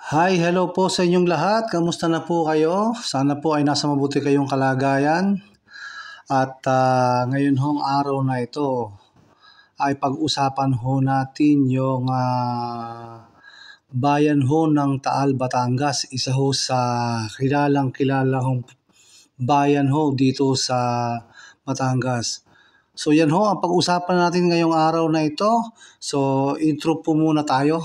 Hi, hello po sa inyong lahat. Kamusta na po kayo? Sana po ay nasa mabuti kayong kalagayan. At ngayon hong araw na ito ay pag-usapan ho natin yung bayan ho ng Taal, Batangas. Isa ho sa kilalang kilala hong bayan ho dito sa Batangas. So yan ho ang pag-usapan natin ngayong araw na ito. So intro po muna tayo.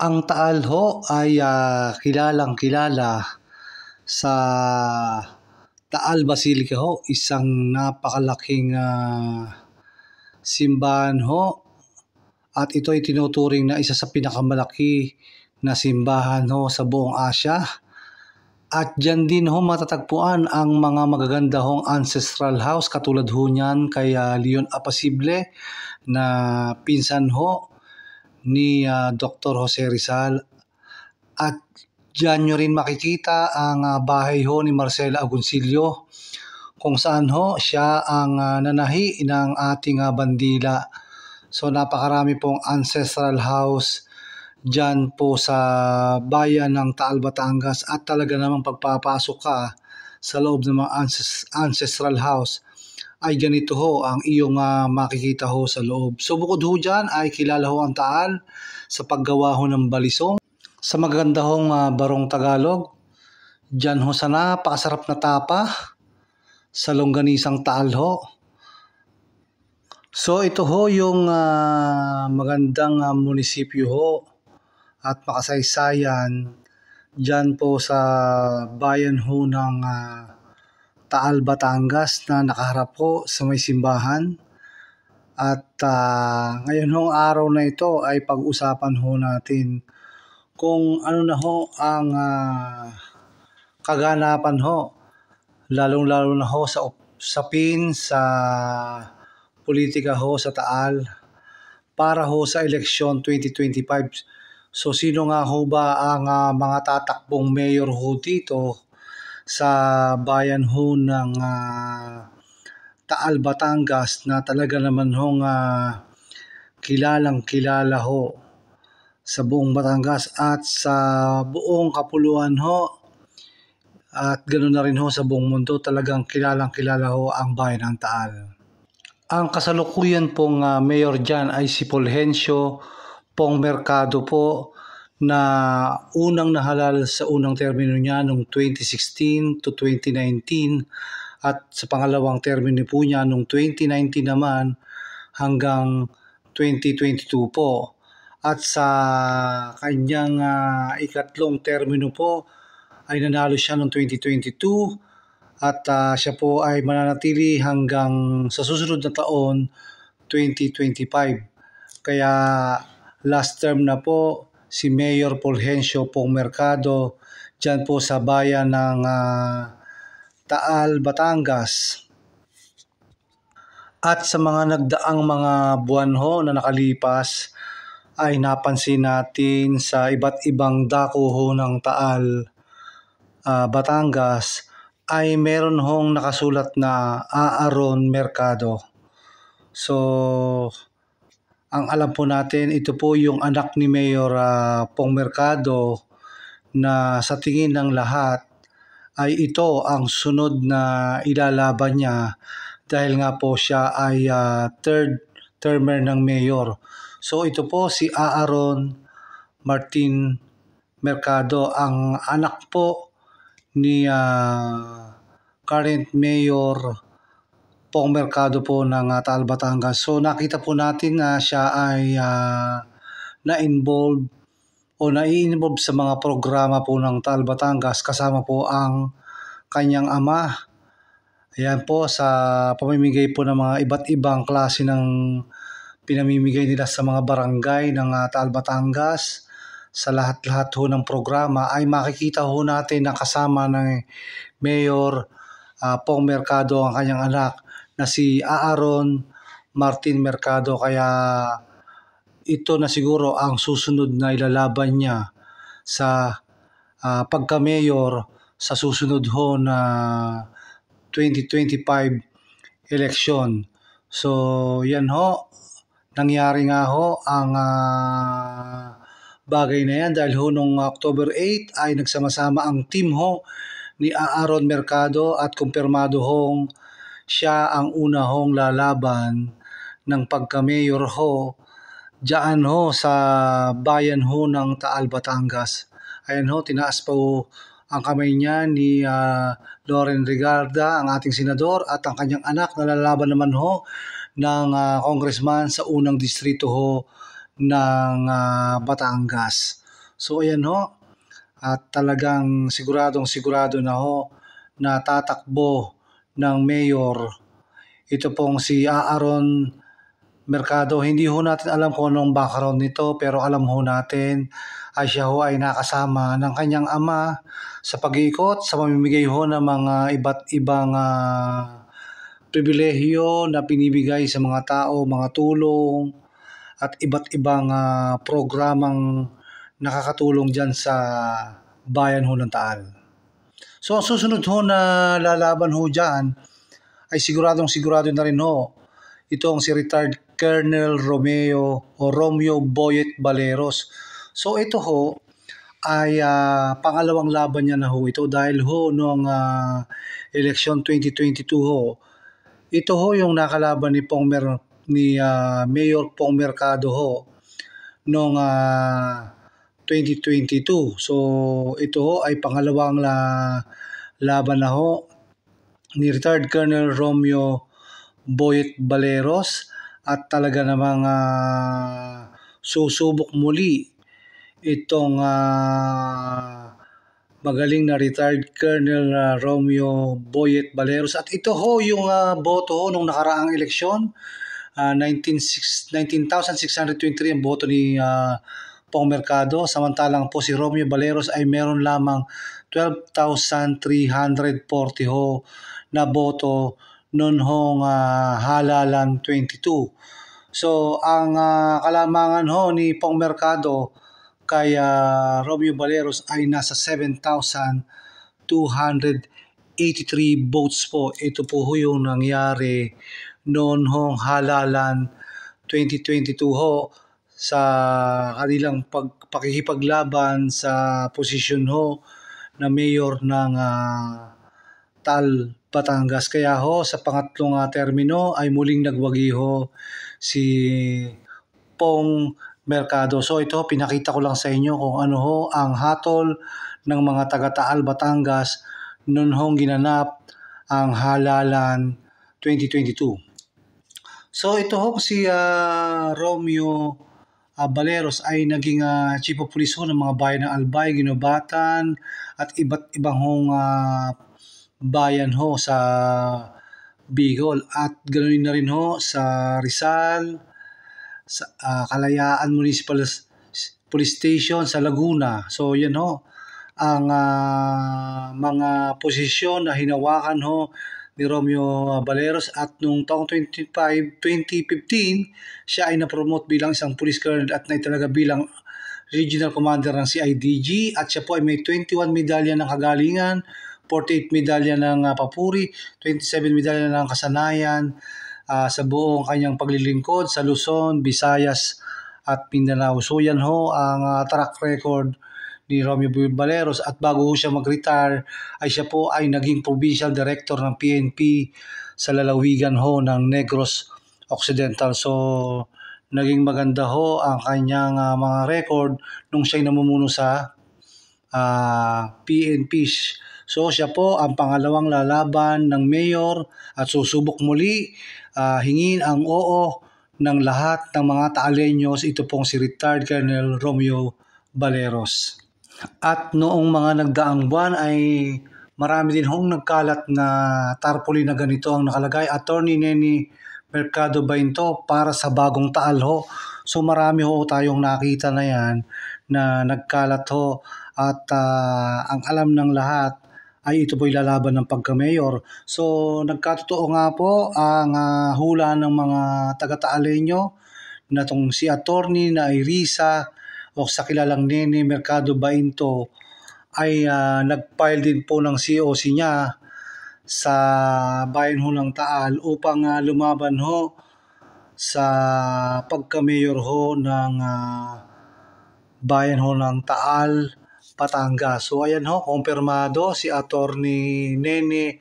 Ang Taal ho ay kilalang kilala sa Taal Basilica ho, isang napakalaking simbahan ho, at ito ay tinuturing na isa sa pinakamalaki na simbahan ho sa buong Asya. At dyan din ho matatagpuan ang mga magaganda hong ancestral house katulad ho niyan kay Leon Apasible na pinsan ho ni Dr. Jose Rizal. At diyan nyo rin makikita ang bahay ho ni Marcela Agoncillo kung saan ho siya ang nanahi ng ating bandila. So napakarami pong ancestral house diyan po sa bayan ng Taal, Batangas, at talaga namang pagpapasok ka sa loob ng mga ancestral house ay ganito ho ang iyong makikita ho sa loob. So bukod ho dyan ay kilala ho ang Taal sa paggawa ho ng balisong, sa maganda hong barong Tagalog, dyan ho sa napakasarap na tapa, sa longganisang Taal ho. So ito ho yung magandang munisipyo ho at makasaysayan dyan po sa bayan ho ng Taal, Batangas na nakaharap po sa may simbahan. At ngayon hong araw na ito ay pag-usapan ho natin kung ano na ho ang kaganapan ho, lalong-lalo na ho sa usapin sa politika ho sa Taal para ho sa eleksyon 2025. So sino nga ho ba ang mga tatakbong mayor ho dito sa bayan ho ng Taal, Batangas na talaga naman hong kilalang kilala ho sa buong Batangas at sa buong kapuluan ho, at ganoon na rin ho sa buong mundo. Talagang kilalang kilala ho ang bayan ng Taal. Ang kasalukuyan pong mayor dyan ay si Fulgencio Pong Mercado po, na unang nahalal sa unang termino niya noong 2016 to 2019, at sa pangalawang termino po niya noong 2019 naman hanggang 2022 po. At sa kanyang ikatlong termino po ay nanalo siya noong 2022, at siya po ay mananatili hanggang sa susunod na taon 2025. Kaya last term na po si Mayor Fulgencio Pong Mercado dyan po sa bayan ng Taal, Batangas. At sa mga nagdaang mga buwan ho na nakalipas ay napansin natin sa iba't ibang dako ho ng Taal, Batangas, ay meron hong nakasulat na Aaron Mercado. So ang alam po natin, ito po yung anak ni Mayor Pong Mercado, na sa tingin ng lahat ay ito ang sunod na ilalaban niya dahil nga po siya ay third termer ng mayor. So ito po si Aaron Martin Mercado, ang anak po ni current Mayor Pong Mercado po ng Taal, Batangas. So nakita po natin na siya ay na-involve o nai-involve sa mga programa po ng Taal, Batangas, kasama po ang kanyang ama. Ayan po, sa pamimigay po ng mga iba't ibang klase ng pinamimigay nila sa mga barangay ng Taal, Batangas. Sa lahat-lahat ho ng programa ay makikita ho natin na kasama ng Mayor Pong Mercado ang kanyang anak na si Aaron Martin Mercado. Kaya ito na siguro ang susunod na ilalaban niya sa pagka-mayor sa susunod ho na 2025 election. So yan ho, nangyari nga ho ang bagay na yan dahil ho nung October 8 ay nagsama-sama ang team ho ni Aaron Mercado at kumpirmado hong siya ang una hong lalaban ng pagka-mayor ho diyan ho sa bayan ho ng Taal, Batangas. Ayan ho, tinaas pa ho ang kamay niya ni Loren Regarda, ang ating senador, at ang kanyang anak na lalaban naman ho ng congressman sa unang distrito ho ng Batangas. So ayan ho, at talagang sigurado na ho na tatakbo ng mayor ito pong si Aaron Mercado. Hindi ho natin alam kung anong background nito, pero alam ho natin ay siya ho ay nakasama ng kanyang ama sa pag-iikot, sa pamimigay ho ng mga iba't ibang pribilehiyo na pinibigay sa mga tao, mga tulong at iba't ibang programang nakakatulong dyan sa bayan ho ng Taal. So ang susunod ho na lalaban ho dyan ay sigurado na rin ho itong si retired Colonel Romeo Boyet Baleros. So ito ho ay pangalawang laban niya na ho ito dahil ho noong election 2022 ho. Ito ho yung nakalaban ni Mayor Pong Mercado ho noong 2022. So ito ho ay pangalawang laban na ho ni retired Colonel Romeo Boyet Baleros at talaga namang susubok muli itong magaling na retired Colonel Romeo Boyet Baleros. At ito ho yung boto ho nung nakaraang eleksyon, 19,623 ang boto ni Pong Mercado, samantalang po si Romeo Baleros ay meron lamang 12,340 ho na boto noon hong halalan 22. So ang kalamangan ho ni Pong Mercado kay Romeo Baleros ay nasa 7,283 votes po. Ito po ho yung nangyari noon hong halalan 2022 ho sa kanilang pakikipaglaban sa posisyon ho na mayor ng Taal, Batangas. Kaya ho sa pangatlong termino ay muling nagwagi ho si Pong Mercado. So ito pinakita ko lang sa inyo kung ano ho ang hatol ng mga taga Taal, Batangas noon hong ginanap ang halalan 2022. So ito ho si Romeo Baleros ay naging chief of police ho ng mga bayan ng Albay, Ginobatan at iba't ibang hong bayan ho sa Bicol at ganoon na rin ho sa Rizal, sa Kalayaan Municipal Police Station sa Laguna. So yan ho ang mga posisyon na hinawakan ho ni Romeo Baleros at noong taong 2015 siya ay na-promote bilang isang police colonel at naitalaga bilang regional commander ng CIDG at siya po ay may 21 medalya ng kagalingan, 48 medalya ng papuri, 27 medalya ng kasanayan sa buong kanyang paglilingkod sa Luzon, Visayas at Mindanao. So yan ho ang track record ni Romeo Baleros at bago ho siya mag-retire ay siya po ay naging provincial director ng PNP sa lalawigan ho ng Negros Occidental. So naging maganda ho ang kanyang mga record nung siya'y namumuno sa PNP. So siya po ang pangalawang lalaban ng mayor at susubok muli hingin ang oo ng lahat ng mga Taaleños. Ito pong si retired Colonel Romeo Baleros. At noong mga nagdaang buwan ay marami din hong nagkalat na tarpaulin na ganito ang nakalagay, Attorney Neni Mercado Bainto para sa bagong Taal ho. So marami ho tayong nakita na yan na nagkalat ho at ang alam ng lahat ay ito po'y lalaban ng pagka-mayor. So nagkatotoo nga po ang hula ng mga taga-Taaleño na tong si Attorney na Irisa o sa kilalang Nene Mercado Bainto ay nag-file din po ng COC niya sa bayan ho ng Taal upang lumaban ho sa pagka-mayor ho ng bayan ho ng Taal, Batangas. So ayan ho, kumpirmado si Attorney Nene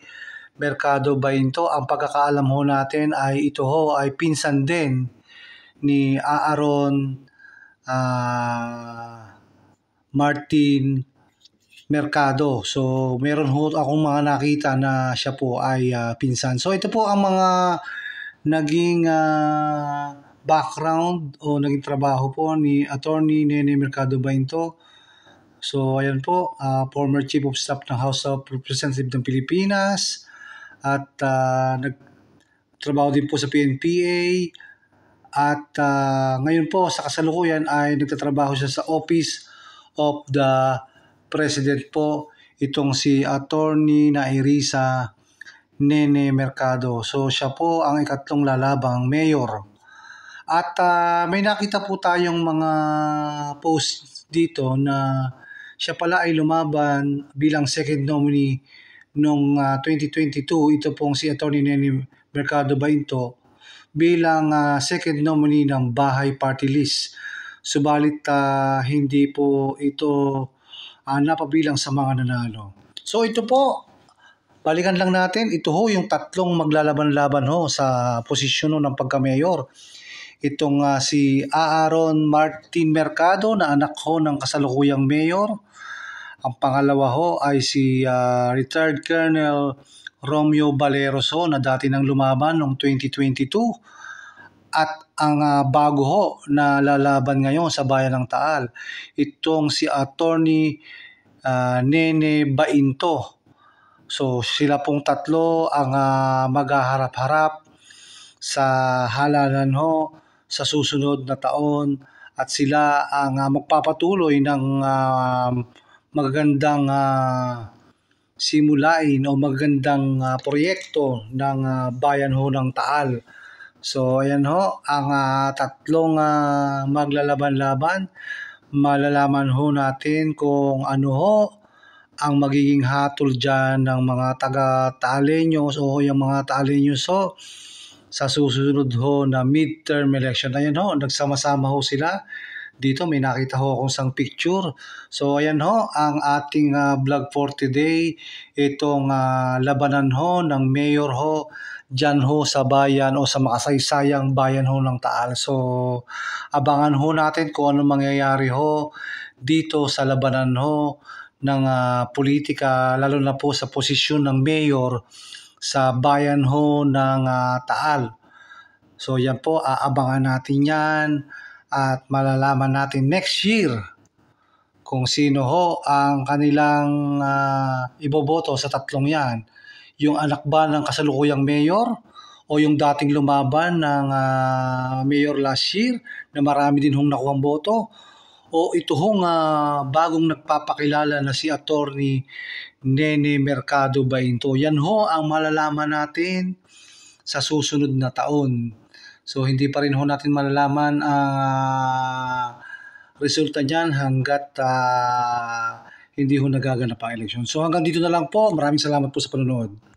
Mercado Bainto. Ang pagkakaalam ho natin ay ito ho ay pinsan din ni Aaron Martin Mercado. So meron ho akong mga nakita na siya po ay pinsan. So ito po ang mga naging background o naging trabaho po ni Attorney Nene Mercado Bainto. So ayan po, former Chief of Staff ng House of Representatives ng Pilipinas at nagtrabaho din po sa PNPA at ngayon po sa kasalukuyan ay nagtatrabaho siya sa Office of the President po, itong si Attorney Nairisa Nene Mercado. So siya po ang ikatlong lalabang mayor. At may nakita po tayong mga post dito na siya pala ay lumaban bilang second nominee noong 2022. Ito pong si Attorney Nene Mercado Bainto bilang second nominee ng Bahay Party List. Subalit hindi po ito napabilang sa mga nanalo. So ito po, balikan lang natin, ito ho yung tatlong maglalaban-laban ho sa posisyon ng pagka-mayor. Itong si Aaron Martin Mercado na anak ho ng kasalukuyang mayor. Ang pangalawa ho ay si retired Colonel Romeo Baleros ho na dati nang lumaban noong 2022. At ang bago ho na lalaban ngayon sa bayan ng Taal, itong si Attorney Nene Bainto. So sila pong tatlo ang maghaharap-harap sa halalan ho sa susunod na taon at sila ang magpapatuloy ng magagandang simulain o magandang proyekto ng bayan ho ng Taal. So ayan ho, ang tatlong maglalaban-laban. Malalaman ho natin kung ano ho ang magiging hatol dyan ng mga taga-Taaleños o yung mga Taaleños ho sa susunod ho na midterm election. Ayan ho, nagsama-sama ho sila. Dito may nakita ho akong isang picture. So ayan ho, ang ating vlog for today. Itong labanan ho ng mayor ho dyan ho sa bayan o sa makasaysayang bayan ho ng Taal. So abangan ho natin kung ano mangyayari ho dito sa labanan ho ng politika, lalo na po sa posisyon ng mayor sa bayan ho ng Taal. So yan po, aabangan natin yan at malalaman natin next year kung sino ho ang kanilang iboboto sa tatlong yan. Yung anak ba ng kasalukuyang mayor o yung dating lumaban ng mayor last year na marami din hong nakuhang boto, o ito hong bagong nagpapakilala na si Attorney Nene Mercado Bainto. Yan ho ang malalaman natin sa susunod na taon. So hindi pa rin ho natin malalaman ang resulta niyan hanggat hindi ho nagaganap ang eleksyon. So hanggang dito na lang po. Maraming salamat po sa panonood.